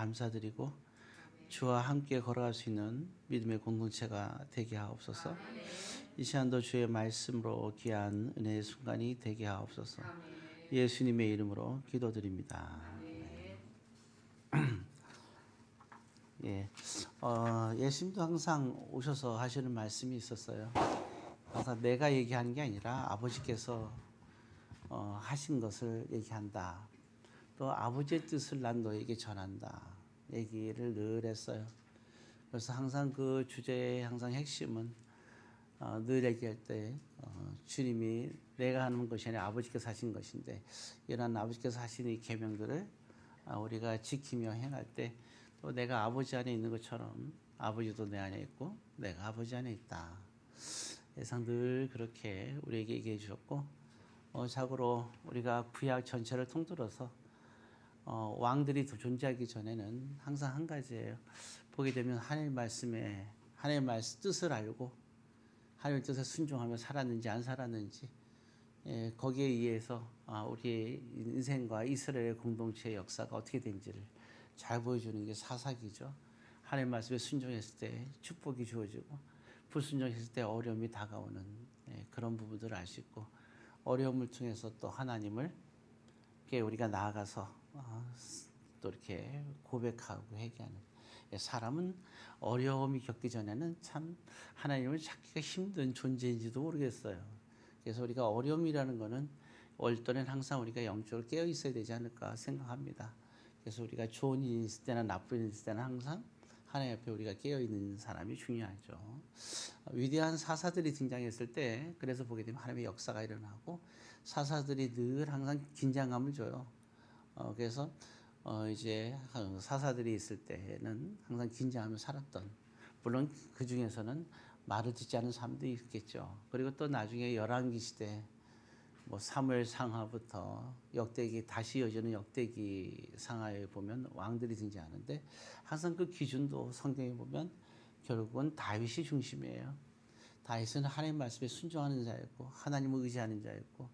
감사드리고 주와 함께 걸어갈 수 있는 믿음의 공동체가 되게 하옵소서. 이 시간도 주의 말씀으로 귀한 은혜의 순간이 되게 하옵소서. 예수님의 이름으로 기도드립니다. 예, 예수님도 항상 오셔서 하시는 말씀이 있었어요. 항상 내가 얘기하는 게 아니라 아버지께서 하신 것을 얘기한다. 또 아버지의 뜻을 난 너에게 전한다. 얘기를 늘 했어요. 그래서 항상 그 주제의 항상 핵심은 늘 얘기할 때 주님이 내가 하는 것이 아니라 아버지께서 하신 것인데 이런 아버지께서 하신 이 계명들을 우리가 지키며 행할 때 또 내가 아버지 안에 있는 것처럼 아버지도 내 안에 있고 내가 아버지 안에 있다. 예상 늘 그렇게 우리에게 얘기해 주셨고 자고로 우리가 구약 전체를 통틀어서 왕들이 존재하기 전에는 항상 한 가지예요. 보게 되면 하나님 말씀에 하나님 말씀 뜻을 알고 하나님 뜻에 순종하며 살았는지 안 살았는지 거기에 의해서 우리의 인생과 이스라엘의 공동체의 역사가 어떻게 된지를 잘 보여주는 게 사사기죠. 하나님 말씀에 순종했을 때 축복이 주어지고 불순종했을 때 어려움이 다가오는 그런 부분들을 알 수 있고 어려움을 통해서 또 하나님을 우리가 나아가서 또 이렇게 고백하고 회개하는 사람은 어려움이 겪기 전에는 참 하나님을 찾기가 힘든 존재인지도 모르겠어요. 그래서 우리가 어려움이라는 거는 얼떨엔 항상 우리가 영적으로 깨어 있어야 되지 않을까 생각합니다. 그래서 우리가 좋은 일이 있을 때나 나쁜 일이 있을 때는 항상 하나님 앞에 우리가 깨어 있는 사람이 중요하죠. 위대한 사사들이 등장했을 때 그래서 보게 되면 하나님의 역사가 일어나고 사사들이 늘 항상 긴장감을 줘요. 그래서 이제 사사들이 있을 때는 항상 긴장하며 살았던, 물론 그 중에서는 말을 듣지 않은 사람도 있겠죠. 그리고 또 나중에 열왕기 시대 사무엘 상하부터 역대기 다시 이어지는 역대기 상하에 보면 왕들이 등장하는데 항상 그 기준도 성경에 보면 결국은 다윗이 중심이에요. 다윗은 하나님 말씀에 순종하는 자였고 하나님을 의지하는 자였고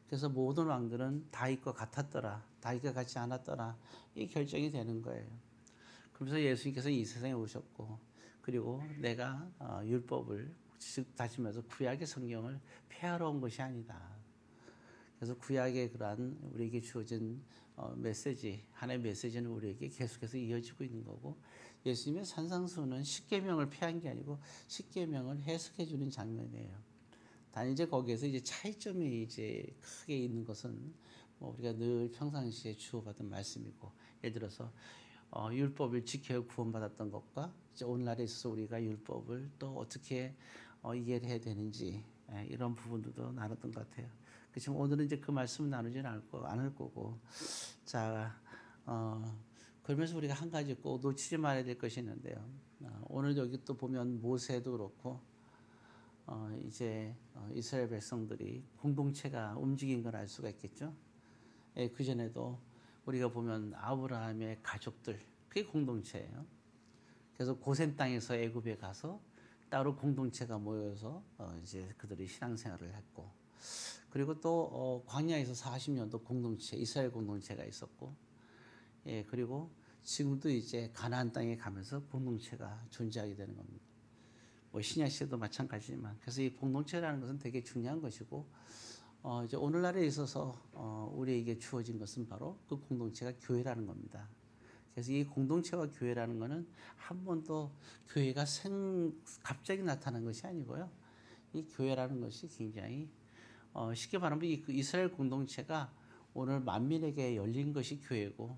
그래서 모든 왕들은 다윗과 같았더라, 다윗과 같지 않았더라, 이 결정이 되는 거예요. 그러면서 예수님께서 이 세상에 오셨고 그리고 내가 율법을 즉 다시 말해서 구약의 성경을 폐하러 온 것이 아니다. 그래서 구약의 그러한 우리에게 주어진 메시지, 하나의 메시지는 우리에게 계속해서 이어지고 있는 거고 예수님의 산상수훈은 십계명을 폐한 게 아니고 십계명을 해석해 주는 장면이에요. 단 이제 거기에서 이제 차이점이 이제 크게 있는 것은 우리가 늘 평상시에 주어받은 말씀이고 예를 들어서 율법을 지켜 구원받았던 것과 이제 오늘날에 있어서 우리가 율법을 또 어떻게 이해를 해야 되는지 이런 부분들도 나눴던 것 같아요. 그렇지만 오늘은 이제 그 말씀을 나누지는 않을 거고 자 그러면서 우리가 한 가지 꼭 놓치지 말아야 될 것이 있는데요. 오늘 여기 또 보면 모세도 그렇고 이제 이스라엘 백성들이 공동체가 움직인 걸 알 수가 있겠죠. 그 전에도 우리가 보면 아브라함의 가족들 그게 공동체예요. 그래서 고센 땅에서 애굽에 가서 따로 공동체가 모여서 이제 그들이 신앙생활을 했고 그리고 또 광야에서 40년도 공동체 이스라엘 공동체가 있었고 그리고 지금도 이제 가나안 땅에 가면서 공동체가 존재하게 되는 겁니다. 신약 시대도 마찬가지지만 그래서 이 공동체라는 것은 되게 중요한 것이고 이제 오늘날에 있어서 우리에게 주어진 것은 바로 그 공동체가 교회라는 겁니다. 그래서 이 공동체와 교회라는 것은 한 번도 교회가 갑자기 나타난 것이 아니고요. 이 교회라는 것이 굉장히 쉽게 말하면 이 이스라엘 공동체가 오늘 만민에게 열린 것이 교회고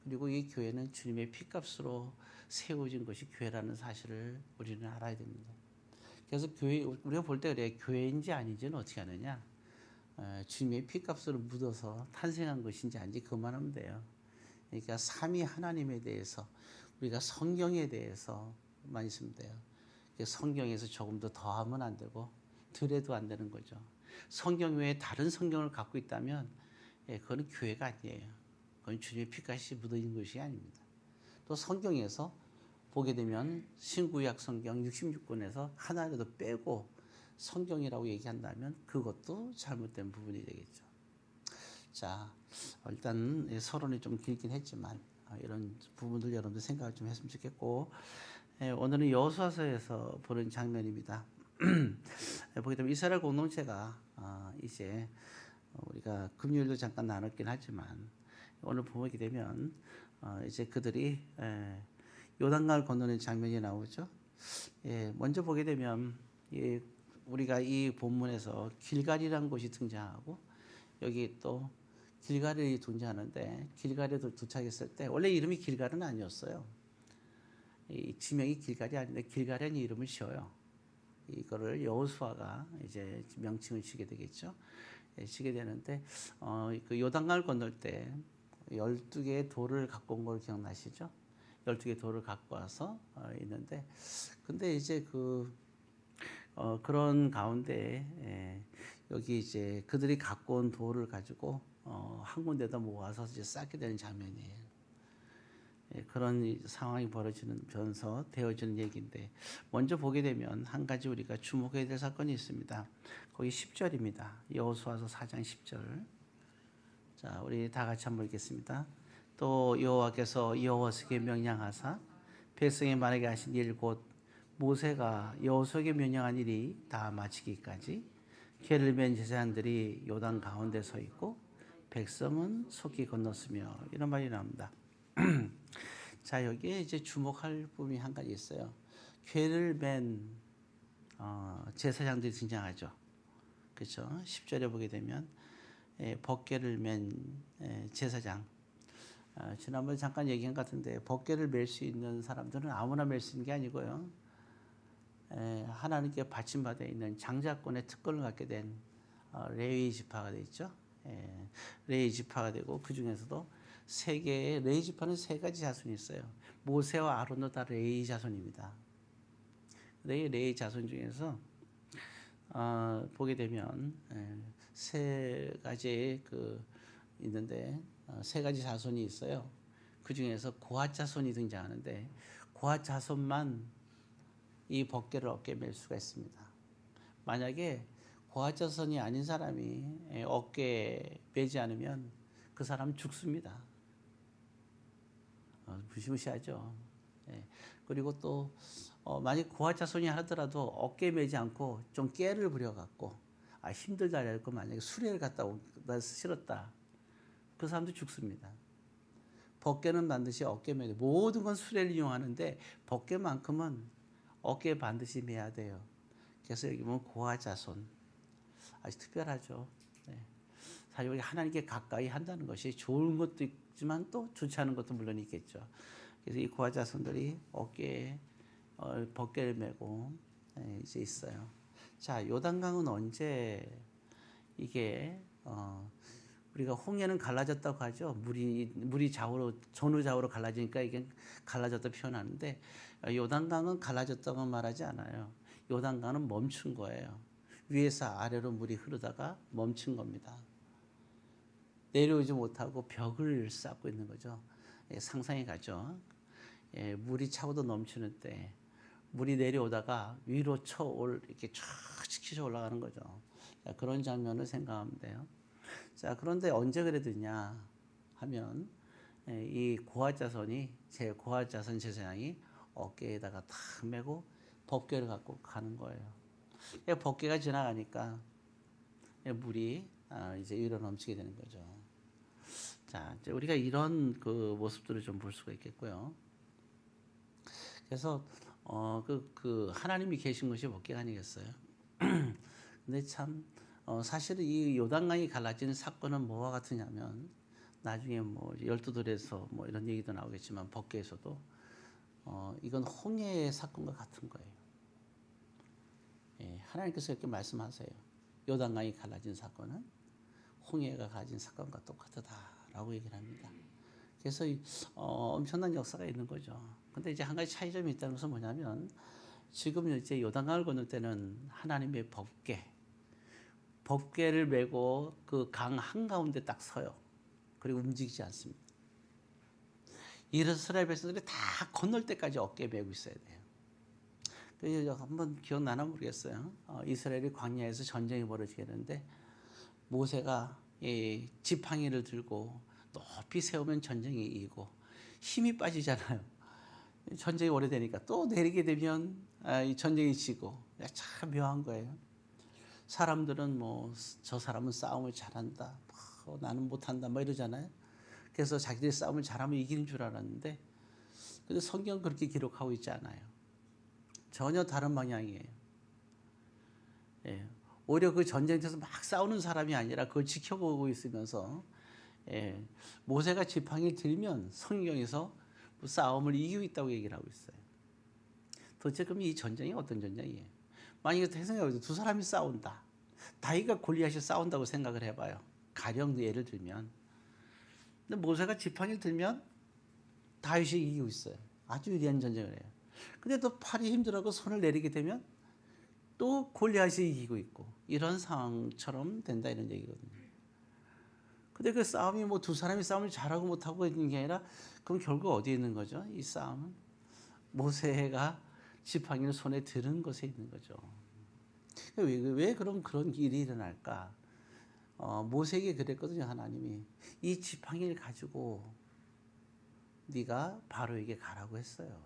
그리고 이 교회는 주님의 피값으로 세워진 것이 교회라는 사실을 우리는 알아야 됩니다. 그래서 교회 우리가 볼 때 그래 교회인지 아닌지는 어떻게 하느냐? 주님의 피값으로 묻어서 탄생한 것인지 아닌지 그만 하면 돼요. 그러니까 삼위 하나님에 대해서 우리가 성경에 대해서만 있으면 돼요. 성경에서 조금 더 더하면 안 되고 덜해도 안 되는 거죠. 성경 외에 다른 성경을 갖고 있다면 그건 교회가 아니에요. 그건 주님의 피값이 묻어있는 것이 아닙니다. 또 성경에서 보게 되면 신구약 성경 66권에서 하나라도 빼고 성경이라고 얘기한다면 그것도 잘못된 부분이 되겠죠. 자, 일단 서론이 좀 길긴 했지만 이런 부분들 여러분들 생각을 좀 했으면 좋겠고, 오늘은 여호수아서에서 보는 장면입니다. 보게 되면 이스라엘 공동체가 이제 우리가 금요일도 잠깐 나눴긴 하지만 오늘 보게 되면 이제 그들이 요단강을 건너는 장면이 나오죠. 먼저 보게 되면 우리가 이 본문에서 길갈이라는 곳이 등장하고 여기 또 길갈이 등장하는데 길갈에 도착했을 때 원래 이름이 길갈은 아니었어요. 이 지명이 길갈이 아닌데 길갈이라는 이름을 지어요. 이거를 여호수아가 이제 명칭을 지게 되겠죠. 지게 되는데 그 요단강을 건널 때 12개의 돌을 갖고 온 걸 기억나시죠? 12개 돌을 갖고 와서 있는데 근데 이제 그런 가운데 여기 이제 그들이 갖고 온 돌을 가지고 한 군데다 모아서 이제 쌓게 되는 장면이에요. 그런 상황이 벌어지면서 되어지는 얘기인데 먼저 보게 되면 한 가지 우리가 주목해야 될 사건이 있습니다. 거기 10절입니다. 여호수아서 4장 10절. 자, 우리 다 같이 한번 읽겠습니다. 또 여호와께서 여호수아에게 명령하사 백성이 말하게 하신 일 곧 모세가 여호수아에게 명령한 일이 다 마치기까지 궤를 맨 제사장들이 요단 가운데 서 있고 백성은 속히 건넜으며 이런 말이 나옵니다. 자, 여기에 이제 주목할 부분이 한 가지 있어요. 궤를 맨 제사장들이 등장하죠. 그렇죠? 10절에 보게 되면 벗궤를 맨 제사장. 지난번에 잠깐 얘기한 것 같은데 벗궤를 맬 수 있는 사람들은 아무나 맬 수 있는 게 아니고요. 하나님께 받침받아 있는 장자권의 특권을 갖게 된 레위 지파가 되어 있죠. 레위 지파가 되고 그 중에서도 세 개의 레위 지파는 세 가지 자손이 있어요. 모세와 아론도 다 레위 자손입니다. 레위 자손 중에서 보게 되면 세 가지 있는데 세 가지 자손이 있어요. 그 중에서 고핫 자손이 등장하는데 고핫 자손만 이 벗궤를 어깨에 맬 수가 있습니다. 만약에 고핫 자손이 아닌 사람이 어깨에 매지 않으면 그 사람은 죽습니다. 무시무시하죠. 그리고 또 만약 고핫 자손이 하더라도 어깨에 매지 않고 좀 깨를 부려갖고 힘들다 해갖고 만약에 수레를 갖다 실었다. 그 사람도 죽습니다. 벗개는 반드시 어깨에 매야 돼요. 모든 건 수레를 이용하는데 벗개만큼은 어깨에 반드시 매야 돼요. 그래서 여기 보면 고핫 자손 아주 특별하죠. 사실 우리 하나님께 가까이 한다는 것이 좋은 것도 있지만 또 좋지 않은 것도 물론 있겠죠. 그래서 이 고핫 자손들이 어깨에 벗개를 메고 이제 있어요. 자, 요단강은 언제 이게 우리가 홍해는 갈라졌다고 하죠. 물이 전후 좌우로 갈라지니까 이게 갈라졌다 표현하는데 요단강은 갈라졌다고 말하지 않아요. 요단강은 멈춘 거예요. 위에서 아래로 물이 흐르다가 멈춘 겁니다. 내려오지 못하고 벽을 쌓고 있는 거죠. 상상이 가죠. 물이 차고도 넘치는 때 물이 내려오다가 위로 이렇게 쫙 치켜져 올라가는 거죠. 그런 장면을 생각하면 돼요. 자, 그런데 언제 그래 되냐 하면 이 고핫 자손 제사장이 어깨에다가 탁 메고 벗개를 갖고 가는 거예요. 벗개가 지나가니까 물이 이제 위로 넘치게 되는 거죠. 자, 이제 우리가 이런 모습들을 좀 볼 수가 있겠고요. 그래서 하나님이 계신 것이 벗개가 아니겠어요? 근데 참 사실은 이 요단강이 갈라지는 사건은 뭐와 같으냐면 나중에 뭐 12돌에서 뭐 이런 얘기도 나오겠지만 벗개에서도 이건 홍해의 사건과 같은 거예요. 하나님께서 이렇게 말씀하세요. 요단강이 갈라진 사건은 홍해가 갈라진 사건과 똑같다라고 얘기를 합니다. 그래서 엄청난 역사가 있는 거죠. 근데 이제 한 가지 차이점이 있다는 것은 뭐냐면 지금 이제 요단강을 건널 때는 하나님의 법궤를 메고 그 강 한가운데 딱 서요. 그리고 움직이지 않습니다. 이스라엘 백성들이 다 건널 때까지 어깨에 메고 있어야 돼요. 그래서 한번 기억나나 모르겠어요. 이스라엘이 광야에서 전쟁이 벌어지겠는데 모세가 지팡이를 들고 높이 세우면 전쟁이 이기고 힘이 빠지잖아요. 전쟁이 오래되니까 또 내리게 되면 이 전쟁이 지고 참 묘한 거예요. 사람들은 뭐 저 사람은 싸움을 잘한다, 나는 못한다 뭐 이러잖아요. 그래서 자기들이 싸움을 잘하면 이기는 줄 알았는데 근데 성경은 그렇게 기록하고 있지 않아요. 전혀 다른 방향이에요. 예. 오히려 그 전쟁터에서 막 싸우는 사람이 아니라 그걸 지켜보고 있으면서 모세가 지팡이를 들면 성경에서 싸움을 이기고 있다고 얘기를 하고 있어요. 도대체 그럼 이 전쟁이 어떤 전쟁이에요? 만약에 생각해보세요. 두 사람이 싸운다. 다윗과 골리앗이 싸운다고 생각을 해봐요. 가령 예를 들면. 근데 모세가 지팡이를 들면 다윗이 이기고 있어요. 아주 유리한 전쟁을 해요. 근데 또 팔이 힘들어서 손을 내리게 되면 또 골리앗이 이기고 있고 이런 상황처럼 된다 이런 얘기거든요. 근데 그 싸움이 뭐 두 사람이 싸움을 잘하고 못하고 있는 게 아니라 그럼 결국 어디에 있는 거죠? 이 싸움은 모세가 지팡이를 손에 들은 것에 있는 거죠. 왜 그럼 그런 일이 일어날까? 모세에게 그랬거든요. 하나님이 이 지팡이를 가지고 네가 바로에게 가라고 했어요.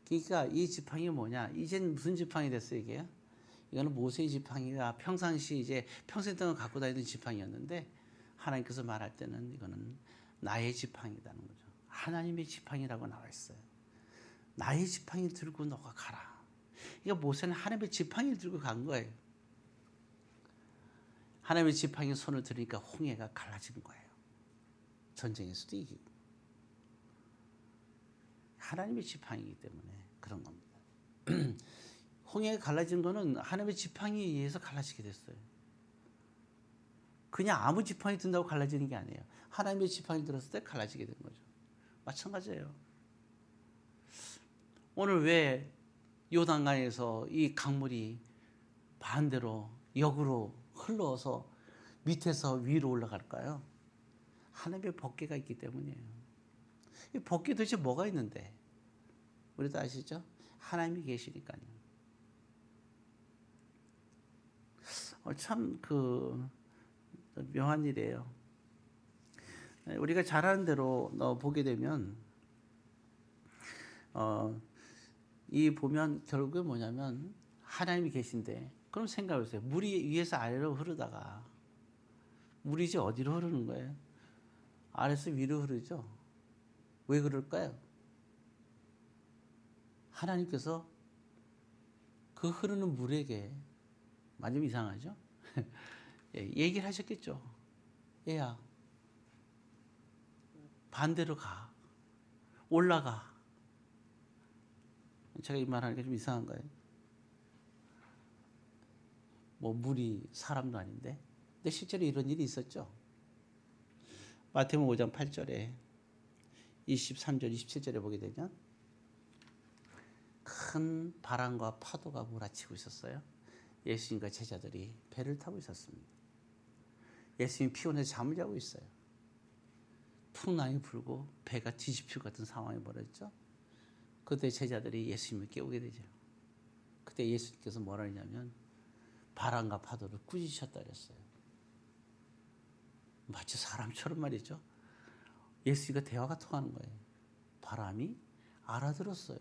그러니까 이 지팡이 뭐냐? 이젠 무슨 지팡이 됐어요 이게? 이거는 모세의 지팡이가 평상시 이제 평생 동안 갖고 다니던 지팡이였는데 하나님께서 말할 때는 이거는 나의 지팡이라는 거죠. 하나님의 지팡이라고 나와 있어요. 나의 지팡이 들고 너가 가라. 그러니까 모세는 하나님의 지팡이를 들고 간 거예요. 하나님의 지팡이 손을 들으니까 홍해가 갈라진 거예요. 전쟁에서도 이기고. 하나님의 지팡이이기 때문에 그런 겁니다. 홍해가 갈라진 거는 하나님의 지팡이에 의해서 갈라지게 됐어요. 그냥 아무 지팡이 든다고 갈라지는 게 아니에요. 하나님의 지팡이 들었을 때 갈라지게 된 거죠. 마찬가지예요. 오늘 왜 요단강에서 이 강물이 반대로 역으로 흘러서 밑에서 위로 올라갈까요? 하나님의 법궤가 있기 때문이에요. 이 법궤 도대체 뭐가 있는데? 우리도 아시죠? 하나님이 계시니까요. 참 묘한 일이에요. 우리가 잘하는 대로 보게 되면 이 보면 결국에 뭐냐면 하나님이 계신데 그럼 생각해보세요. 물이 위에서 아래로 흐르다가 물이 이제 어디로 흐르는 거예요? 아래에서 위로 흐르죠. 왜 그럴까요? 하나님께서 그 흐르는 물에게 좀 이상하죠? 얘기를 하셨겠죠. 얘야 반대로 가. 올라가. 제가 이 말하는 게 좀 이상한가요? 뭐 물이 사람도 아닌데. 근데 실제로 이런 일이 있었죠. 마태복음 5장 8절에 23절 27절에 보게 되면 큰 바람과 파도가 몰아치고 있었어요. 예수님과 제자들이 배를 타고 있었습니다. 예수님이 피곤해서 잠을 자고 있어요. 풍랑이 불고 배가 뒤집힐 같은 상황이 벌어졌죠. 그때 제자들이 예수님을 깨우게 되죠. 그때 예수님께서 뭐라 했냐면 바람과 파도를 꾸짖으셨다 그랬어요. 마치 사람처럼 말이죠. 예수님과 대화가 통하는 거예요. 바람이 알아들었어요.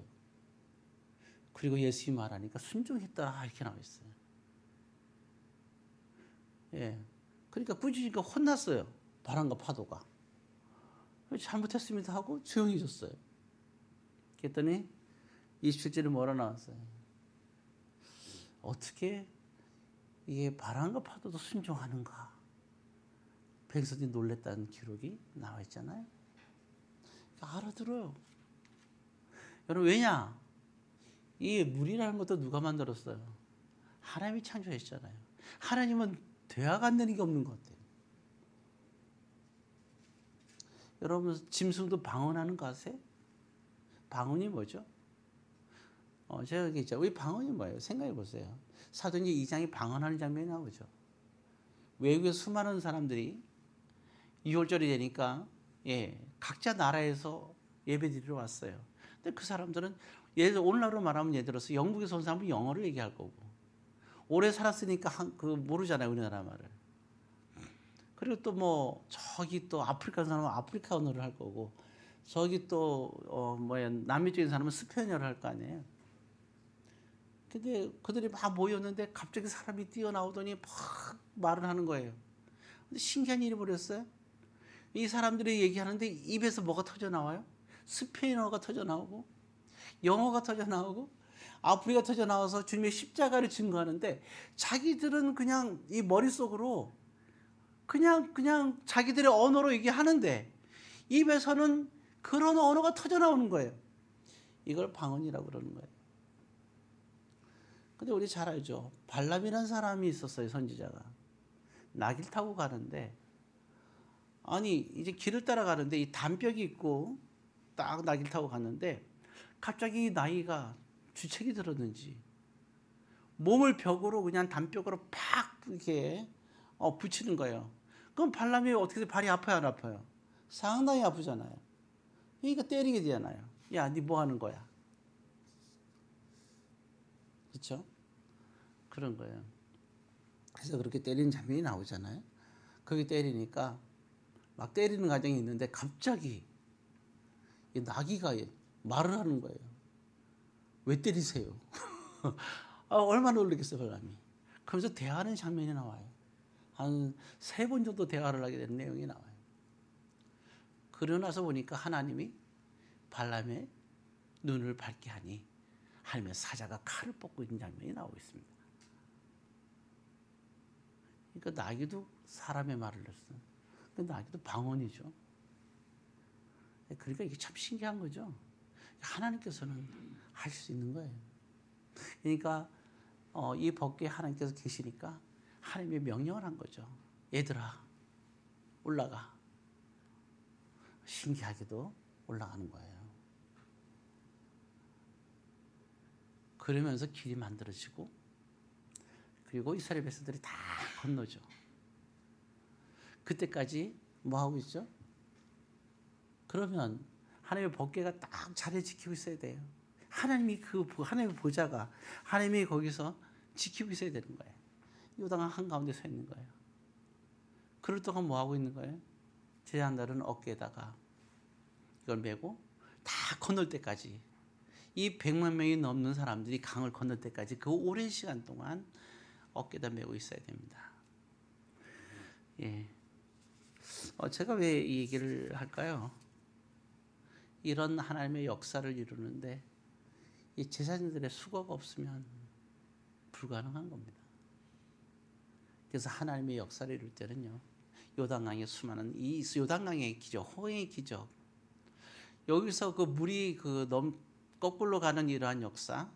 그리고 예수님이 말하니까 순종했다 이렇게 나와 있어요. 그러니까 꾸짖으니까 혼났어요. 바람과 파도가. 잘못했습니다 하고 조용해졌어요. 그랬더니 27절에 뭐라 나왔어요? 어떻게 이게 바람과 파도도 순종하는가? 백성들이 놀랬다는 기록이 나와 있잖아요. 그러니까 알아들어요. 여러분 왜냐? 이 물이라는 것도 누가 만들었어요? 하나님이 창조했잖아요. 하나님은 대화가 안 되는 게 없는 것 같아요. 여러분 짐승도 방언하는 거 아세요? 방언이 뭐죠? 제가 얘기했죠. 이 방언이 뭐예요? 생각해 보세요. 사도행전 2장에 방언하는 장면이 나오죠. 외국의 수많은 사람들이 6월절이 되니까 각자 나라에서 예배드리러 왔어요. 근데 그 사람들은 오늘날로 말하면 예를 들어서 영국에서 온 사람은 영어를 얘기할 거고 오래 살았으니까 모르잖아요 우리나라 말을. 그리고 또 뭐 저기 또 아프리카 사람은 아프리카 언어를 할 거고 저기 또 남미 쪽인 사람은 스페인어를 할 거 아니에요. 근데 그들이 막 모였는데 갑자기 사람이 뛰어나오더니 막 말을 하는 거예요. 근데 신기한 일이 벌였어요. 이 사람들이 얘기하는데 입에서 뭐가 터져 나와요? 스페인어가 터져 나오고 영어가 터져 나오고 아프리카 터져 나와서 주님의 십자가를 증거하는데 자기들은 그냥 이 머릿속으로 그냥 자기들의 언어로 얘기하는데 입에서는 그런 언어가 터져 나오는 거예요. 이걸 방언이라고 그러는 거예요. 근데 우리 잘 알죠. 발람이라는 사람이 있었어요. 선지자가. 나귀를 타고 가는데 아니 이제 길을 따라가는데 이 담벽이 있고 딱 나귀를 타고 갔는데 갑자기 이 나귀가 주책이 들었는지 몸을 벽으로 그냥 담벽으로 팍 이렇게 붙이는 거예요. 그럼 발람이 어떻게 발이 아파요, 안 아파요? 상당히 아프잖아요. 그러니까 때리게 되잖아요. 야, 니 뭐 하는 거야? 그렇죠? 그런 거예요. 그래서 그렇게 때리는 장면이 나오잖아요. 거기 때리니까 막 때리는 과정이 있는데 갑자기 이 나귀가 말을 하는 거예요. 왜 때리세요? 얼마나 놀랐겠어요, 발람이. 그러면서 대화하는 장면이 나와요. 한 3번 정도 대화를 하게 되는 내용이 나와요. 그러고 나서 보니까 하나님이 발람의 눈을 밝게 하니 하나님의 사자가 칼을 뽑고 있는 장면이 나오고 있습니다. 그러니까 나귀도 사람의 말을 듣어요. 근데 나귀도 방언이죠. 그러니까 이게 참 신기한 거죠. 하나님께서는 하실 수 있는 거예요. 그러니까 이 법궤에 하나님께서 계시니까 하나님의 명령을 한 거죠. 얘들아 올라가. 신기하게도 올라가는 거예요. 그러면서 길이 만들어지고 그리고 이스라엘 백성들이 다 건너죠. 그때까지 뭐 하고 있죠? 그러면 하나님의 법궤가 딱 자리에 지키고 있어야 돼요. 하나님의 보좌가 하나님이 거기서 지키고 있어야 되는 거예요. 요단 한가운데 서 있는 거예요. 그럴 동안 뭐 하고 있는 거예요? 제자들은 어깨에다가 이걸 메고 다 건널 때까지 이 100만 명이 넘는 사람들이 강을 건널 때까지 그 오랜 시간 동안 어깨에다 메고 있어야 됩니다. 예. 제가 왜 이 얘기를 할까요? 이런 하나님의 역사를 이루는데 이 제사장들의 수고가 없으면 불가능한 겁니다. 그래서 하나님의 역사를 이룰 때는요. 요단강의 수많은 이 요단강의 기적, 홍해의 기적, 여기서 그 물이 거꾸로 가는 이러한 역사,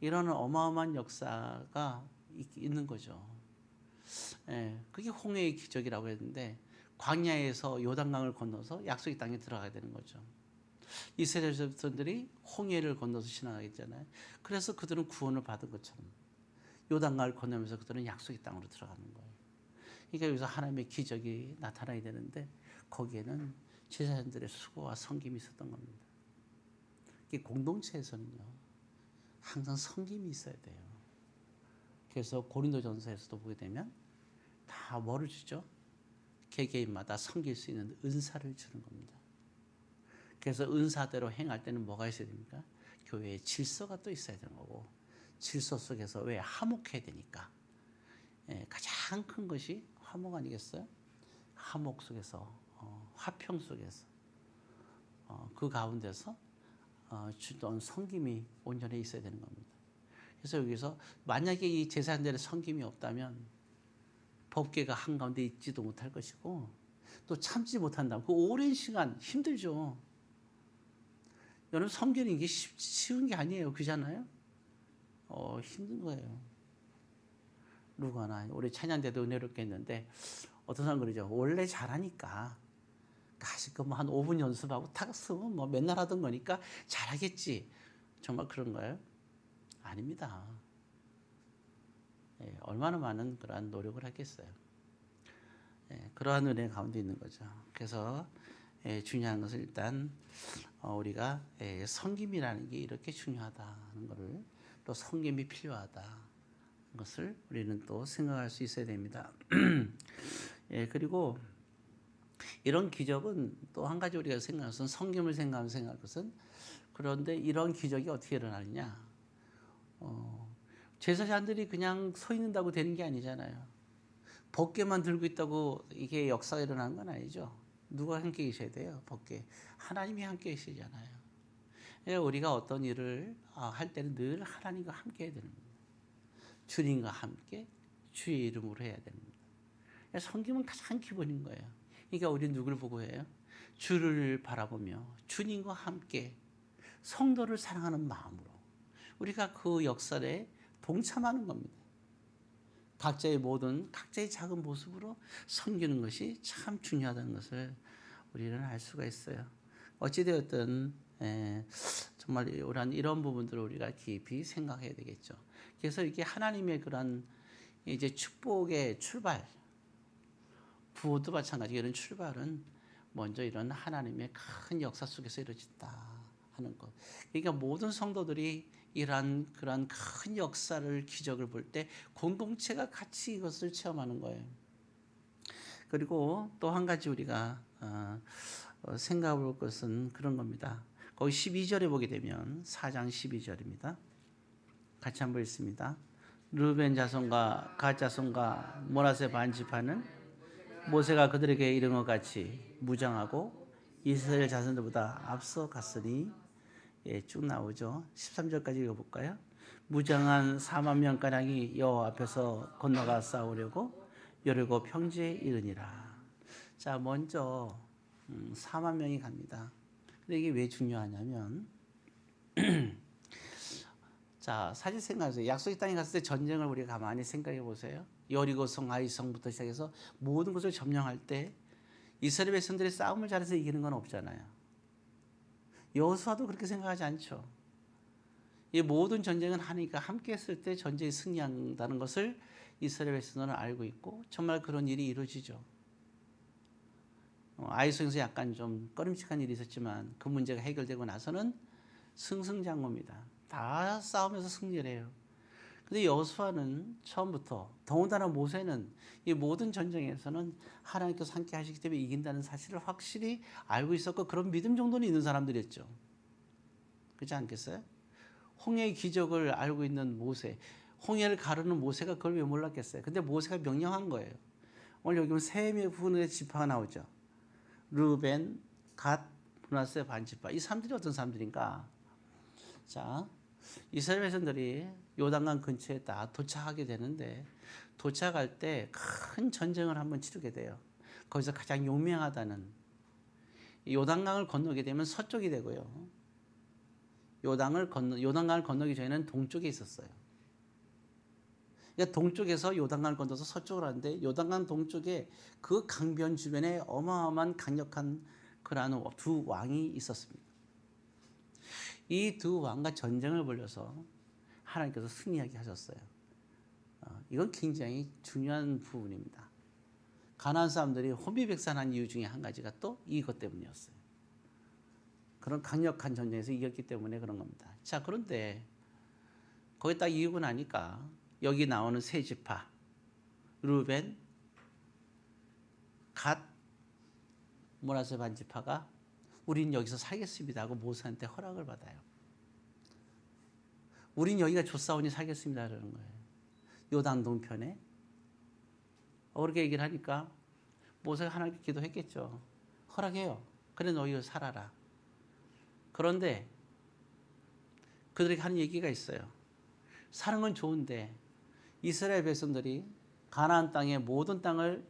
이런 어마어마한 역사가 있는 거죠. 예, 그게 홍해의 기적이라고 했는데 광야에서 요단강을 건너서 약속의 땅에 들어가야 되는 거죠. 이스라엘 백성들이 홍해를 건너서 지나가겠잖아요. 그래서 그들은 구원을 받은 것처럼 요단강을 건너면서 그들은 약속의 땅으로 들어가는 거예요. 그러니까 여기서 하나님의 기적이 나타나야 되는데 거기에는 제사장들의 수고와 섬김이 있었던 겁니다. 공동체에서는요 항상 섬김이 있어야 돼요. 그래서 고린도전서에서도 보게 되면 다 뭐를 주죠? 개개인마다 섬길 수 있는 은사를 주는 겁니다. 그래서 은사대로 행할 때는 뭐가 있어야 됩니까? 교회에 질서가 또 있어야 되는 거고 질서 속에서 왜 화목해야 되니까 가장 큰 것이 화목 아니겠어요? 화목 속에서 화평 속에서 그 가운데서 주던 섬김이 온전히 있어야 되는 겁니다. 그래서 여기서 만약에 이 제사장들의 섬김이 없다면 법궤가 한가운데 있지도 못할 것이고 또 참지 못한다면 그 오랜 시간 힘들죠. 여러분 섬기는 게 쉬운 게 아니에요. 그잖아요. 힘든 거예요. 누가나 우리 찬양대도 은혜롭게 했는데 어떤 사람 그러죠. 원래 잘하니까 가시고 한 5분 연습하고 탁 쓰면 뭐 맨날 하던 거니까 잘하겠지. 정말 그런가요? 아닙니다. 얼마나 많은 그러한 노력을 하겠어요. 그러한 은혜 가운데 있는 거죠. 그래서 중요한 것은 일단 우리가 섬김이라는 게 이렇게 중요하다는 것을 또 섬김이 필요하다는 것을 우리는 또 생각할 수 있어야 됩니다. 그리고 이런 기적은 또 한 가지 우리가 생각하는 것은 성경을 생각할 것은 그런데 이런 기적이 어떻게 일어나느냐? 제사장들이 그냥 서 있는다고 되는 게 아니잖아요. 법궤만 들고 있다고 이게 역사가 일어나는 건 아니죠. 누가 함께 계셔야 돼요? 법궤. 하나님이 함께 계시잖아요. 그러니까 우리가 어떤 일을 할 때는 늘 하나님과 함께 해야 되는 겁니다. 주님과 함께 주의 이름으로 해야 됩니다. 성경은 가장 기본인 거예요. 그러니까 우리는 누굴 보고 해요? 주를 바라보며 주님과 함께 성도를 사랑하는 마음으로 우리가 그 역사에 동참하는 겁니다. 각자의 작은 모습으로 섬기는 것이 참 중요하다는 것을 우리는 알 수가 있어요. 어찌되었든 정말 이런 부분들을 우리가 깊이 생각해야 되겠죠. 그래서 이게 하나님의 그런 이제 축복의 출발, 부호도 마찬가지 이런 출발은 먼저 이런 하나님의 큰 역사 속에서 이루어진다 하는 것. 그러니까 모든 성도들이 이러한 그런 큰 역사를 기적을 볼 때 공동체가 같이 이것을 체험하는 거예요. 그리고 또 한 가지 우리가 생각해 볼 것은 그런 겁니다. 거기 12절에 보게 되면 4장 12절입니다. 같이 한번 읽습니다. 르벤 자손과 갓 자손과 므낫세 반지파는 모세가 그들에게 이른 것 같이 무장하고 이스라엘 자손들보다 앞서 갔으니 쭉 나오죠. 13절까지 읽어볼까요? 무장한 4만 명가량이 여호와 앞에서 건너가 싸우려고 여리고 평지에 이르니라. 자, 먼저 4만 명이 갑니다. 근데 이게 왜 중요하냐면 자, 사실 생각하세요. 약속의 땅에 갔을 때 전쟁을 우리가 가만히 생각해 보세요. 여리고성, 아이성부터 시작해서 모든 것을 점령할 때 이스라엘 백성들이 싸움을 잘해서 이기는 건 없잖아요. 여호수아도 그렇게 생각하지 않죠. 이 모든 전쟁은 하니까 함께 했을 때 전쟁이 승리한다는 것을 이스라엘 백성들은 알고 있고 정말 그런 일이 이루어지죠. 아이성에서 약간 좀 꺼림칙한 일이 있었지만 그 문제가 해결되고 나서는 승승장구입니다. 다 싸우면서 승리를 해요. 근데 여호수아는 처음부터 더군다나 모세는 이 모든 전쟁에서는 하나님께서 함께 하시기 때문에 이긴다는 사실을 확실히 알고 있었고 그런 믿음 정도는 있는 사람들이었죠. 그렇지 않겠어요? 홍해의 기적을 알고 있는 모세, 홍해를 가르는 모세가 그걸 왜 몰랐겠어요? 근데 모세가 명령한 거예요. 오늘 여기 보면 세 분의 지파가 나오죠. 르벤, 갓, 므낫세 반지파. 이 사람들이 어떤 사람들인가? 자, 이스라엘 백성들이 요단강 근처에 다 도착하게 되는데 도착할 때 큰 전쟁을 한번 치르게 돼요. 거기서 가장 용맹하다는 요단강을 건너게 되면 서쪽이 되고요. 요단강을 건너기 전에는 동쪽에 있었어요. 그러니까 동쪽에서 요단강을 건너서 서쪽으로 하는데 요단강 동쪽에 그 강변 주변에 어마어마한 강력한 그러한 두 왕이 있었습니다. 이 두 왕과 전쟁을 벌여서 하나님께서 승리하게 하셨어요. 이건 굉장히 중요한 부분입니다. 가나안 사람들이 혼비백산한 이유 중에 한 가지가 또 이것 때문이었어요. 그런 강력한 전쟁에서 이겼기 때문에 그런 겁니다. 자, 그런데 거기 딱 이기고 나니까 여기 나오는 세 지파 르벤, 갓, 므낫세 반지파가 우린 여기서 살겠습니다 하고 모세한테 허락을 받아요. 우린 여기가 좋사오니 살겠습니다 그러는 거예요. 요단 동편에. 그렇게 얘기를 하니까 모세가 하나님께 기도했겠죠. 허락해요. 그래 너희 살아라. 그런데 그들에게 하는 얘기가 있어요. 사는 건 좋은데 이스라엘 백성들이 가나안 땅의 모든 땅을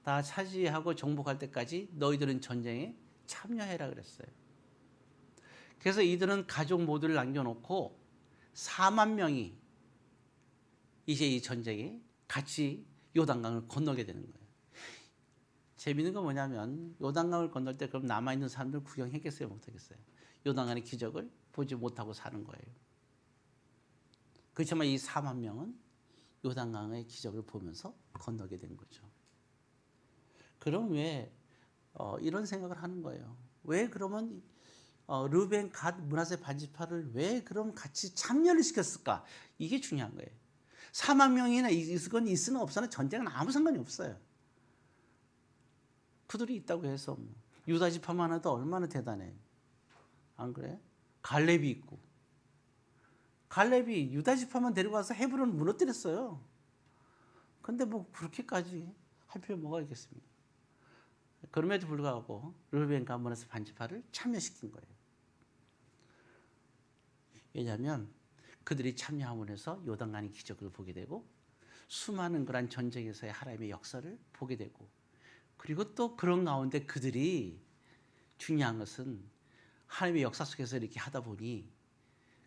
다 차지하고 정복할 때까지 너희들은 전쟁에 참여해라 그랬어요. 그래서 이들은 가족 모두를 남겨놓고 4만 명이 이제 이 전쟁에 같이 요단강을 건너게 되는 거예요. 재미있는 건 뭐냐면 요단강을 건널 때 그럼 남아있는 사람들 구경했겠어요? 못하겠어요? 요단강의 기적을 보지 못하고 사는 거예요. 그렇지만 이 4만 명은 요단강의 기적을 보면서 건너게 된 거죠. 그럼 왜 이런 생각을 하는 거예요? 왜 그러면 르벤, 갓, 므낫세 반지파를 왜 그럼 같이 참여를 시켰을까? 이게 중요한 거예요. 4만 명이나 있건 있으나 없으나 전쟁은 아무 상관이 없어요. 그들이 있다고 해서 유다 지파만 해도 얼마나 대단해. 안 그래? 갈렙이 있고. 갈렙이 유다 지파만 데리고 와서 헤브론을 무너뜨렸어요. 근데 뭐 그렇게까지 할 필요 뭐가 있겠습니까? 그럼에도 불구하고 르우벤 가문에서 반지파를 참여시킨 거예요. 왜냐하면 그들이 참여함으로 해서 요단강의 기적을 보게 되고 수많은 그런 전쟁에서의 하나님의 역사를 보게 되고 그리고 또 그런 가운데 그들이 중요한 것은 하나님의 역사 속에서 이렇게 하다 보니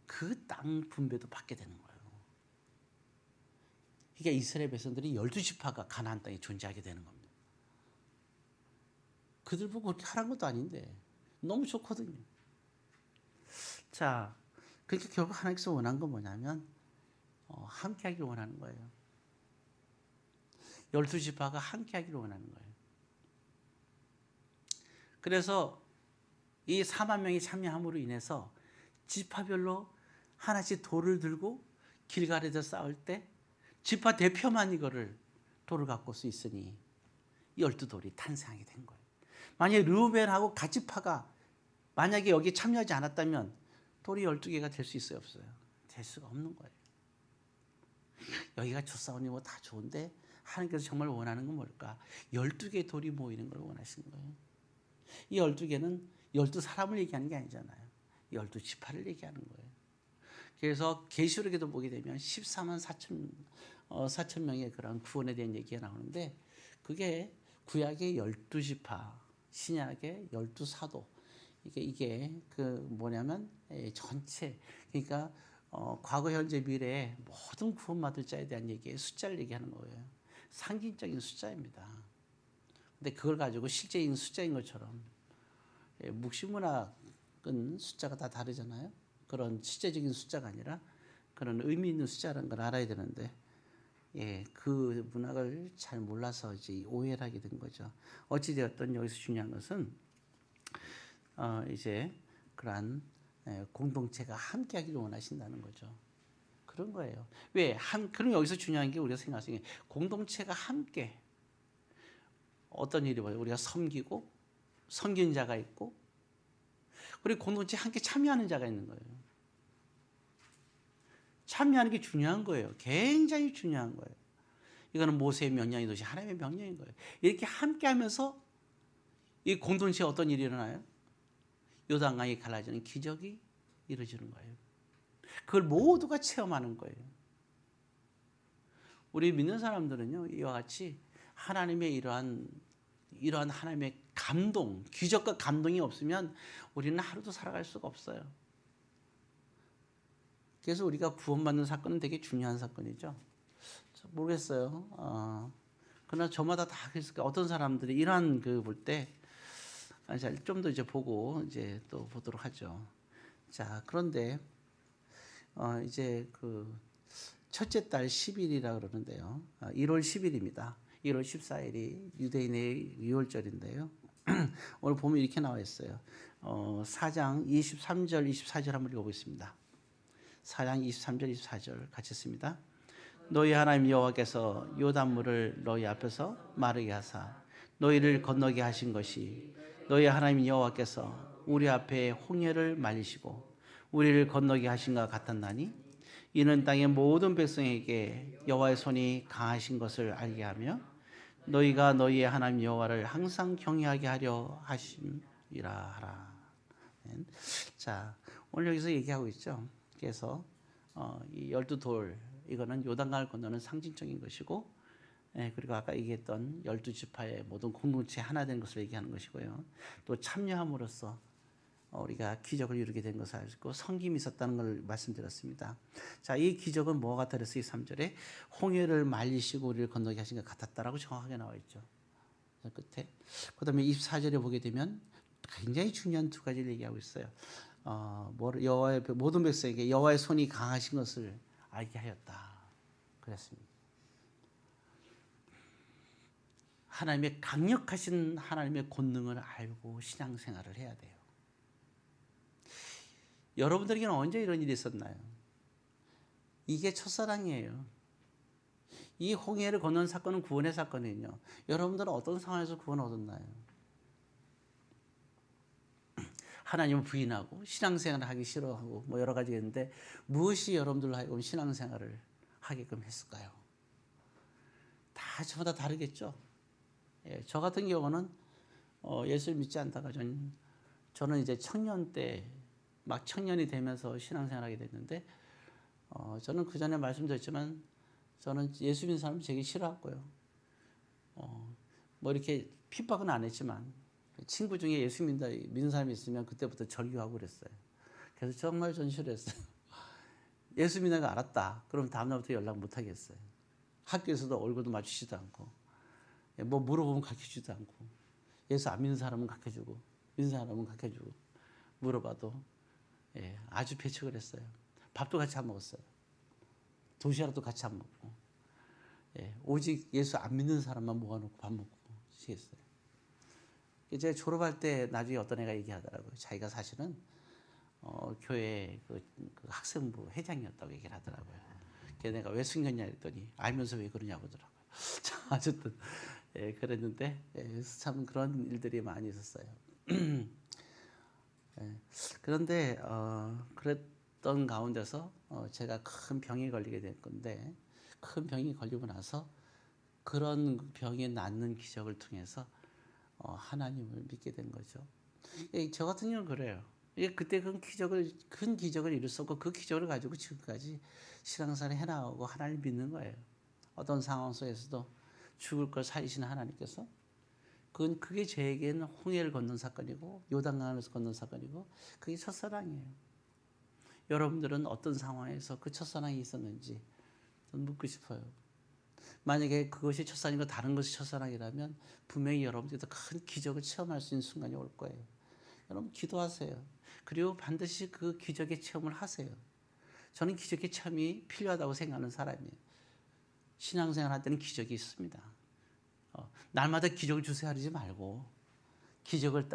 그 땅 분배도 받게 되는 거예요. 그러니까 이스라엘 백성들이 12지파가 가나안 땅에 존재하게 되는 겁니다. 그들 보고 그렇게 하라는 것도 아닌데 너무 좋거든요. 자, 그러니까 결국 하나님께서 원한 건 뭐냐면 함께 하기를 원하는 거예요. 12지파가 함께 하기를 원하는 거예요. 그래서 이 4만 명이 참여함으로 인해서 지파별로 하나씩 돌을 들고 길갈에서 싸울 때 지파 대표만 이거를 돌을 갖고 올 수 있으니 12돌이 탄생하게 된 거예요. 만약에 르우벤하고 갓지파가 만약에 여기 참여하지 않았다면 돌이 12개가 될 수 있어요, 없어요? 될 수가 없는 거예요. 여기가 좋사오니 뭐 다 좋은데 하나님께서 정말 원하는 건 뭘까? 12개의 돌이 모이는 걸 원하시는 거예요. 이 12개는 12사람을 얘기하는 게 아니잖아요. 12지파를 얘기하는 거예요. 그래서 계시록에도 보게 되면 14만 4천 명의 그런 구원에 대한 얘기가 나오는데 그게 구약의 12지파, 신약의 12사도 이게 그 뭐냐면 전체 그러니까 과거 현재 미래의 모든 구원받을 자에 대한 얘기에 숫자를 얘기하는 거예요. 상징적인 숫자입니다. 근데 그걸 가지고 실제인 숫자인 것처럼 묵시문학은 숫자가 다 다르잖아요. 그런 실제적인 숫자가 아니라 그런 의미 있는 숫자라는 걸 알아야 되는데 그 문학을 잘 몰라서 이제 오해를 하게 된 거죠. 어찌되었든 여기서 중요한 것은 이제 그러한 공동체가 함께하기를 원하신다는 거죠. 그런 거예요. 왜? 그럼 여기서 중요한 게 우리가 생각할 수 있는 게 공동체가 함께 어떤 일이 뭐예요? 우리가 섬기고 섬기는 자가 있고 그리고 공동체에 함께 참여하는 자가 있는 거예요. 참여하는 게 중요한 거예요. 굉장히 중요한 거예요. 이거는 모세의 명령이 도시 하나님의 명령인 거예요. 이렇게 함께 하면서 이 공동체에 어떤 일이 일어나요? 요단강이 갈라지는 기적이 이루어지는 거예요. 그걸 모두가 체험하는 거예요. 우리 믿는 사람들은요, 이와 같이 하나님의 이러한 하나님의 감동, 기적과 감동이 없으면 우리는 하루도 살아갈 수가 없어요. 그래서 우리가 구원받는 사건은 되게 중요한 사건이죠. 모르겠어요. 그러나 저마다 다 그랬을까. 어떤 사람들이 이러한 그 볼 때 좀 더 이제 보고 이제 또 보도록 하죠. 자, 그런데 이제 그 첫째 달 10일이라 그러는데요. 1월 10일입니다. 1월 14일이 유대인의 유월절인데요. 오늘 보면 이렇게 나와 있어요. 4장 23절, 24절 한번 읽어보겠습니다. 4장 23절, 24절 같이 씁니다. 너희 하나님 여호와께서 요단물을 너희 앞에서 마르게 하사 너희를 건너게 하신 것이 너희 하나님 여호와께서 우리 앞에 홍해를 말리시고 우리를 건너게 하신 것 같았나니 이는 땅의 모든 백성에게 여호와의 손이 강하신 것을 알게 하며 너희가 너희의 하나님 여호와를 항상 경외하게 하려 하심이라 하라. 자, 오늘 여기서 얘기하고 있죠. 그래서 이 12돌 이거는 요단강을 건너는 상징적인 것이고 그리고 아까 얘기했던 12지파의 모든 공동체 하나 되는 것을 얘기하는 것이고요. 또 참여함으로써 우리가 기적을 이루게 된 것을 알고 섬김이 있었다는 걸 말씀드렸습니다. 자, 이 기적은 뭐가 같았어요? 3절에 홍해를 말리시고 우리를 건너게 하신 것 같았다라고 정확하게 나와 있죠. 끝에. 그 다음에 24절에 보게 되면 굉장히 중요한 두 가지를 얘기하고 있어요. 여호와의 모든 백성에게 여호와의 손이 강하신 것을 알게 하였다. 그랬습니다. 하나님의 강력하신 하나님의 권능을 알고 신앙생활을 해야 돼요. 여러분들에게는 언제 이런 일이 있었나요? 이게 첫사랑이에요. 이 홍해를 건넌 사건은 구원의 사건이에요. 여러분들은 어떤 상황에서 구원을 얻었나요? 하나님을 부인하고 신앙생활을 하기 싫어하고 뭐 여러 가지가 있는데 무엇이 여러분들로 하여금 신앙생활을 하게끔 했을까요? 다 저마다 다르겠죠. 예, 저 같은 경우는 예수를 믿지 않다가 저는 이제 청년 때 막 청년이 되면서 신앙생활하게 됐는데 저는 그 전에 말씀드렸지만 저는 예수 믿는 사람 되게 싫어했고요. 뭐 이렇게 핍박은 안 했지만 친구 중에 예수 믿는 사람이 있으면 그때부터 절규하고 그랬어요. 그래서 정말 전 싫어했어요. 예수 믿는 거 알았다. 그럼 다음날부터 연락 못 하겠어요. 학교에서도 얼굴도 맞추지도 않고 뭐 물어보면 가르쳐주지도 않고 예수 안 믿는 사람은 가르쳐주고 믿는 사람은 가르쳐주고 물어봐도 아주 배척을 했어요. 밥도 같이 안 먹었어요. 도시락도 같이 안 먹고 오직 예수 안 믿는 사람만 모아놓고 밥 먹고 시겠어요. 제가 졸업할 때 나중에 어떤 애가 얘기하더라고요. 자기가 사실은 교회 그 학생부 회장이었다고 얘기를 하더라고요. 그래서 내가 왜 숨겼냐 했더니 알면서 왜 그러냐고 하더라고요. 어쨌든 그랬는데 참 그런 일들이 많이 있었어요. 그런데 그랬던 가운데서 제가 큰 병에 걸리게 될 건데 큰 병이 걸리고 나서 그런 병이 낫는 기적을 통해서 하나님을 믿게 된 거죠. 저 같은 경우는 그래요. 그때 큰 기적을 이뤘었고 그 기적을 가지고 지금까지 신앙생활을 해나가고 하나님 믿는 거예요. 어떤 상황 속에서도 죽을 걸 살리시는 하나님께서 그게 저에게는 홍해를 건넌 사건이고 요단강을 건넌 사건이고 그게 첫사랑이에요. 여러분들은 어떤 상황에서 그 첫사랑이 있었는지 저는 묻고 싶어요. 만약에 그것이 첫사랑이고 다른 것이 첫사랑이라면 분명히 여러분들도 큰 기적을 체험할 수 있는 순간이 올 거예요. 여러분 기도하세요. 그리고 반드시 그 기적의 체험을 하세요. 저는 기적의 체험이 필요하다고 생각하는 사람이에요. 신앙생활 할 때는 기적이 있습니다. 날마다 기적을 주세요 하지 말고 기적을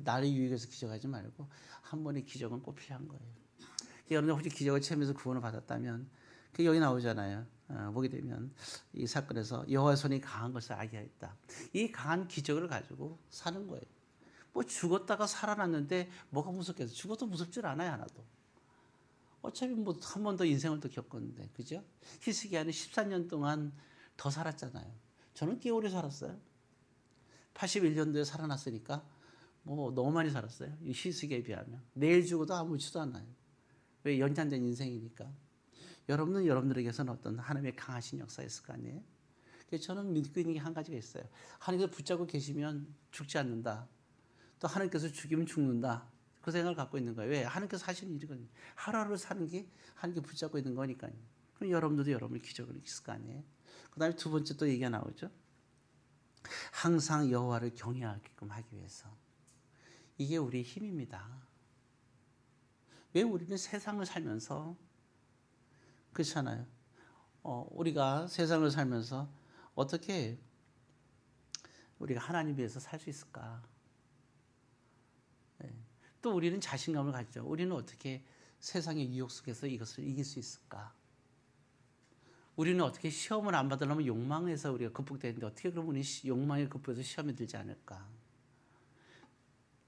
나를 유익해서 기적하지 말고 한 번의 기적은 꼭 필요한 거예요. 여러분들 혹시 기적을 체험해서 구원을 받았다면 그 여기 나오잖아요. 보게 되면 이 사건에서 여호와의 손이 강한 것을 알게 하였다. 이 강한 기적을 가지고 사는 거예요. 뭐 죽었다가 살아났는데 뭐가 무섭겠어? 죽어도 무섭질 않아요 하나도. 어차피 뭐 한 번 더 인생을 또 겪었는데 그죠? 히스기야는 14년 동안 더 살았잖아요. 저는 꽤 오래 살았어요. 81년도에 살아났으니까 뭐 너무 많이 살았어요. 이 히스기야에 비하면. 내일 죽어도 아무렇지도 않아요. 왜 연장된 인생이니까. 여러분은 여러분들에게서는 어떤 하나님의 강하신 역사가 있을 거 아니에요? 그래서 저는 믿고 있는 게 한 가지가 있어요. 하나님께서 붙잡고 계시면 죽지 않는다. 또 하나님께서 죽이면 죽는다. 그 생각을 갖고 있는 거예요. 왜? 하나님께서 하시는 일이거든요. 하루하루 사는 게 하나님께 붙잡고 있는 거니까요. 그럼 여러분들도 여러분의 기적을 있을 거 아니에요? 그 다음에 두 번째 또 얘기가 나오죠. 항상 여호와를 경외하게끔 하기 위해서. 이게 우리의 힘입니다. 왜 우리는 세상을 살면서 그렇잖아요. 우리가 세상을 살면서 어떻게 우리가 하나님 위해서 살 수 있을까? 네. 또 우리는 자신감을 가지죠. 우리는 어떻게 세상의 유혹 속에서 이것을 이길 수 있을까? 우리는 어떻게 시험을 안 받으려면 욕망에서 우리가 극복되는데 어떻게 그러면 우리 욕망에 극복해서 시험에 들지 않을까?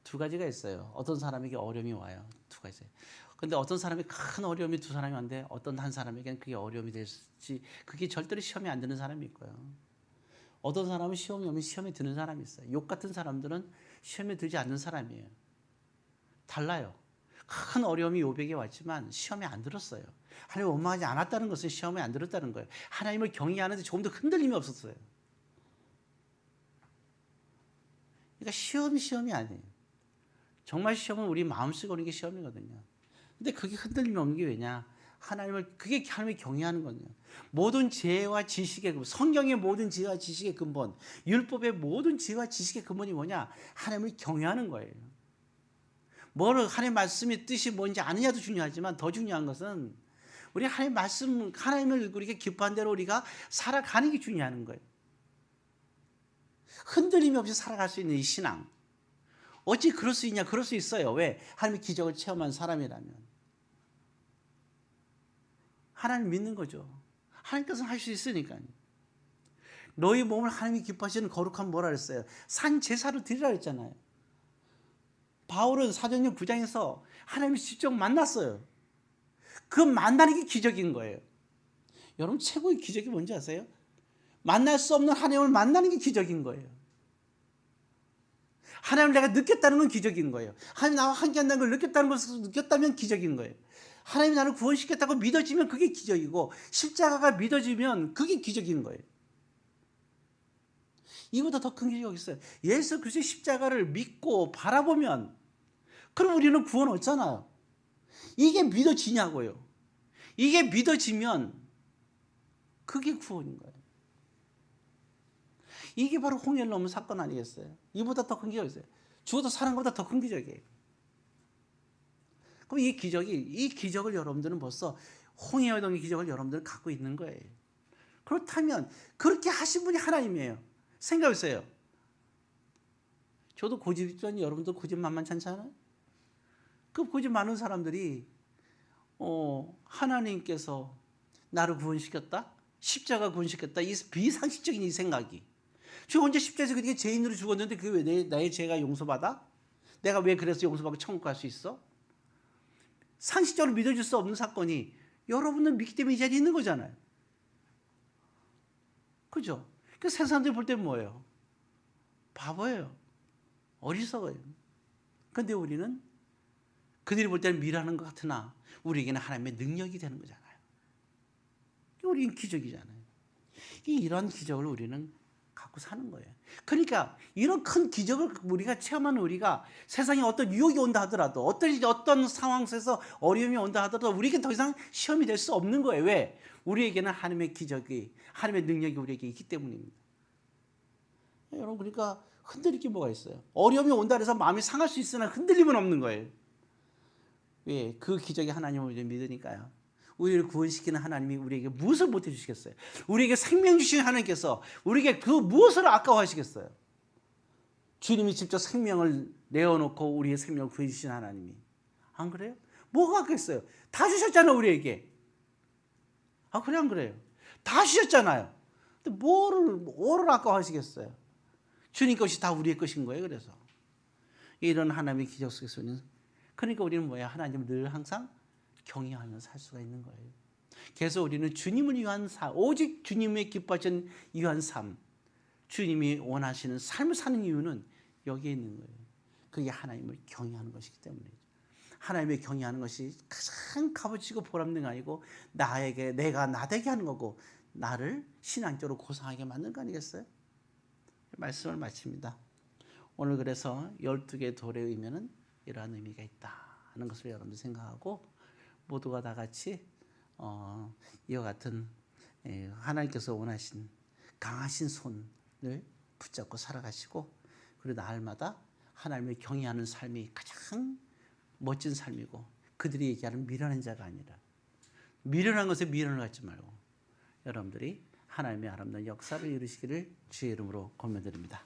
두 가지가 있어요. 어떤 사람에게 어려움이 와요. 두 가지. 근데 어떤 사람이 큰 어려움이 두 사람이 왔는데 어떤 한 사람에게는 그게 어려움이 될지 그게 절대로 시험에 안 드는 사람이 있고요. 어떤 사람은 시험이 오면 시험에 드는 사람이 있어요. 욕 같은 사람들은 시험에 들지 않는 사람이에요. 달라요. 큰 어려움이 요백에 왔지만 시험에 안 들었어요. 하나님 원망하지 않았다는 것은 시험에 안 들었다는 거예요. 하나님을 경외하는데 조금 더 흔들림이 없었어요. 그러니까 시험이 아니에요. 정말 시험은 우리 마음속에 오는 게 시험이거든요. 근데 그게 흔들림이 없는 게 왜냐? 그게 하나님을 경외하는 거거든요. 모든 지혜와 지식의 근본, 성경의 모든 지혜와 지식의 근본, 율법의 모든 지혜와 지식의 근본이 뭐냐? 하나님을 경외하는 거예요. 하나님의 말씀의 뜻이 뭔지 아느냐도 중요하지만 더 중요한 것은 우리 하나님을 우리가 기뻐한 대로 우리가 살아가는 게 중요한 거예요. 흔들림이 없이 살아갈 수 있는 이 신앙. 어찌 그럴 수 있냐? 그럴 수 있어요. 왜? 하나님의 기적을 체험한 사람이라면. 하나님 믿는 거죠. 하나님께서는 할 수 있으니까요. 너희 몸을 하나님이 기뻐하시는 거룩한 뭐라 그랬어요? 산 제사로 드리라 했잖아요. 바울은 사도행전 9장에서 하나님을 직접 만났어요. 그 만나는 게 기적인 거예요. 여러분 최고의 기적이 뭔지 아세요? 만날 수 없는 하나님을 만나는 게 기적인 거예요. 하나님을 내가 느꼈다는 건 기적인 거예요. 하나님 나와 함께한다는 걸 느꼈다는 것을 느꼈다면 기적인 거예요. 하나님이 나를 구원시켰다고 믿어지면 그게 기적이고 십자가가 믿어지면 그게 기적인 거예요. 이보다 더 큰 기적이 있어요. 예수 그리스도의 십자가를 믿고 바라보면 그럼 우리는 구원 얻잖아요. 이게 믿어지냐고요. 이게 믿어지면 그게 구원인 거예요. 이게 바로 홍해를 넘은 사건 아니겠어요? 이보다 더 큰 기적이 있어요. 죽어도 사는 것보다 더 큰 기적이에요. 그럼 이 기적을 여러분들은 벌써 홍해와 동의 기적을 여러분들은 갖고 있는 거예요. 그렇다면 그렇게 하신 분이 하나님이에요. 생각해보세요. 저도 고집 있더니 여러분들 고집 만만치 않아요? 그 고집 많은 사람들이 하나님께서 나를 구원시켰다? 십자가 구원시켰다? 이 비상식적인 이 생각이. 저 혼자 십자가에서 그렇게 죄인으로 죽었는데 그게 왜 나의 죄가 용서받아? 내가 왜 그래서 용서받고 천국 갈 수 있어? 상식적으로 믿어줄 수 없는 사건이 여러분은 믿기 때문에 이 자리에 있는 거잖아요. 그죠? 그 세상 사람들이 볼 때는 뭐예요? 바보예요. 어리석어요. 그런데 우리는 그들이 볼 때는 미라는 것 같으나 우리에게는 하나님의 능력이 되는 거잖아요. 우리는 기적이잖아요. 이런 기적을 우리는 갖고 사는 거예요. 그러니까 이런 큰 기적을 우리가 체험하는 우리가 세상에 어떤 유혹이 온다 하더라도 어떤 상황 속에서 어려움이 온다 하더라도 우리에게 더 이상 시험이 될 수 없는 거예요. 왜? 우리에게는 하나님의 기적이 하나님의 능력이 우리에게 있기 때문입니다. 여러분 그러니까 흔들릴 게 뭐가 있어요? 어려움이 온다 해서 마음이 상할 수 있으나 흔들림은 없는 거예요. 왜? 그 기적이 하나님을 우리를 믿으니까요. 우리를 구원시키는 하나님이 우리에게 무엇을 못 해주시겠어요? 우리에게 생명 주신 하나님께서 우리에게 그 무엇을 아까워하시겠어요? 주님이 직접 생명을 내어놓고 우리의 생명을 구해주신 하나님이. 안 그래요? 뭐가 아깝겠어요? 다 주셨잖아요 우리에게. 아 그래 안 그래요? 다 주셨잖아요. 근데 뭐를 아까워하시겠어요? 주님 것이 다 우리의 것인 거예요. 그래서 이런 하나님의 기적 속에서는 그러니까 우리는 뭐야? 하나님을 늘 항상 경외하며 살 수가 있는 거예요. 그래서 우리는 주님을 위한 삶, 오직 주님의 기뻐하시는 위한 삶, 주님이 원하시는 삶을 사는 이유는 여기에 있는 거예요. 그게 하나님을 경외하는 것이기 때문이죠. 하나님을 경외하는 것이 가장 값어치고 보람된 거 아니고 내가 나되게 하는 거고 나를 신앙적으로 고상하게 만드는 거 아니겠어요? 말씀을 마칩니다. 오늘 그래서 12개의 돌의 의미는 이러한 의미가 있다는 것을 여러분들 생각하고 모두가 다 같이 이와 같은 하나님께서 원하신 강하신 손을 붙잡고 살아가시고 그리고 날마다 하나님을 경외하는 삶이 가장 멋진 삶이고 그들이 얘기하는 미련한 자가 아니라 미련한 것에 미련을 갖지 말고 여러분들이 하나님의 아름다운 역사를 이루시기를 주의 이름으로 권면드립니다.